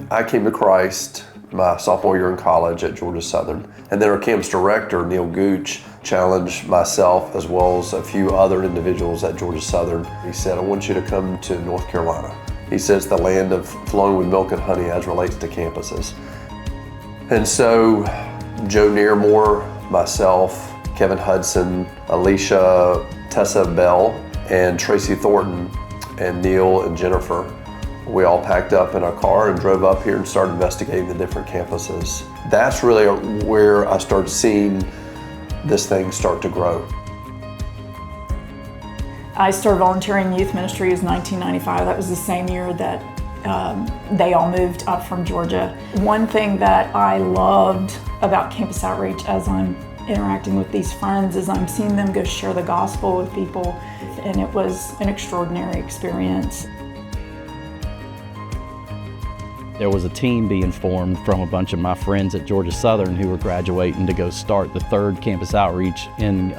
I came to Christ my sophomore year in college at Georgia Southern. And then our campus director, Neil Gooch, challenged myself as well as a few other individuals at Georgia Southern. He said, I want you to come to North Carolina. He says the land of flowing with milk and honey as relates to campuses. And so Joe Nearmore, myself, Kevin Hudson, Alicia, Tessa Bell, and Tracy Thornton, and Neil and Jennifer, we all packed up in a car and drove up here and started investigating the different campuses. That's really where I started seeing this thing start to grow. I started volunteering in youth ministry in 1995. That was the same year that they all moved up from Georgia. One thing that I loved about campus outreach as I'm interacting with these friends is I'm seeing them go share the gospel with people, and it was an extraordinary experience. There was a team being formed from a bunch of my friends at Georgia Southern who were graduating to go start the third campus outreach in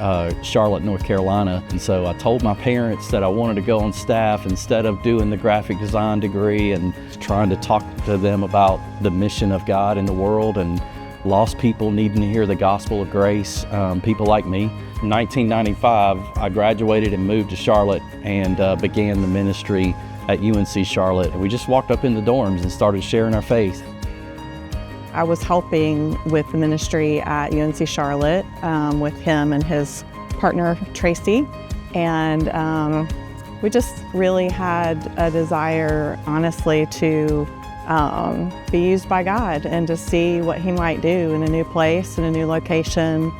Charlotte, North Carolina. And so I told my parents that I wanted to go on staff instead of doing the graphic design degree and trying to talk to them about the mission of God in the world and lost people needing to hear the gospel of grace, people like me. In 1995, I graduated and moved to Charlotte and began the ministry at UNC Charlotte. We just walked up in the dorms and started sharing our faith. I was helping with the ministry at UNC Charlotte with him and his partner, Tracy. And we just really had a desire, honestly, to be used by God and to see what He might do in a new place, in a new location.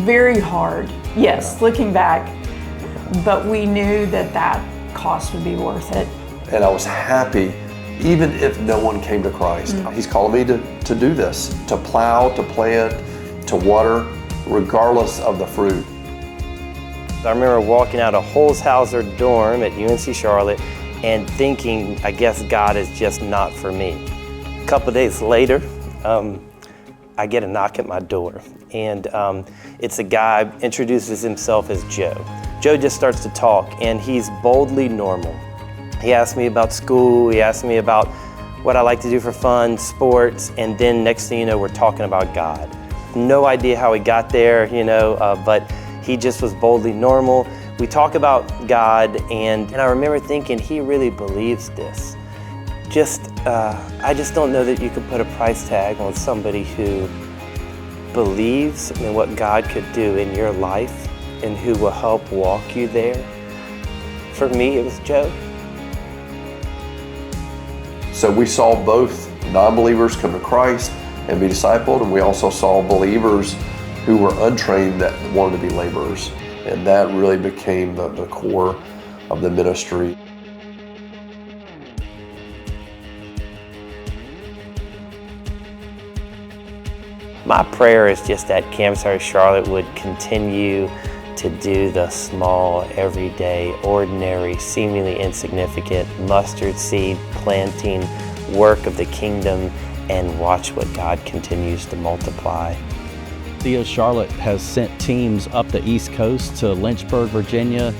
Very hard, yes, looking back, but we knew that that cost would be worth it. And I was happy, even if no one came to Christ. He's calling me to do this, to plow, to plant, to water, regardless of the fruit. I remember walking out of Holzhauser dorm at UNC Charlotte and thinking, I guess God is just not for me. A couple days later, I get a knock at my door, and it's a guy, introduces himself as Joe. Joe just starts to talk, and he's boldly normal. He asked me about school, he asked me about what I like to do for fun, sports, and then next thing you know, we're talking about God. No idea how he got there, but he just was boldly normal. We talk about God, and I remember thinking, he really believes this. I just don't know that you could put a price tag on somebody who believes in what God could do in your life and who will help walk you there. For me, it was Joe. So we saw both non-believers come to Christ and be discipled, and we also saw believers who were untrained that wanted to be laborers. And that really became the core of the ministry. My prayer is just that Campus Outreach Charlotte would continue to do the small, everyday, ordinary, seemingly insignificant mustard seed planting work of the kingdom and watch what God continues to multiply. CO Charlotte has sent teams up the East Coast to Lynchburg, Virginia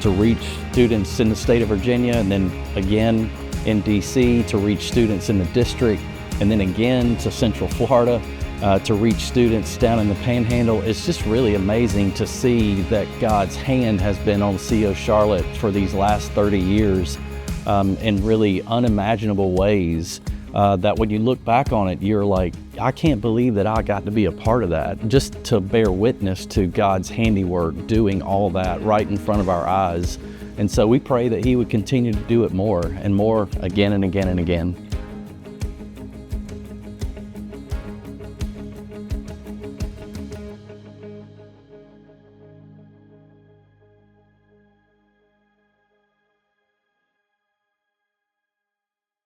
to reach students in the state of Virginia, and then again in DC to reach students in the district, and then again to Central Florida to reach students down in the Panhandle. It's just really amazing to see that God's hand has been on CO Charlotte for these last 30 years in really unimaginable ways that when you look back on it, you're like, I can't believe that I got to be a part of that. Just to bear witness to God's handiwork doing all that right in front of our eyes. And so we pray that He would continue to do it more and more, again and again and again.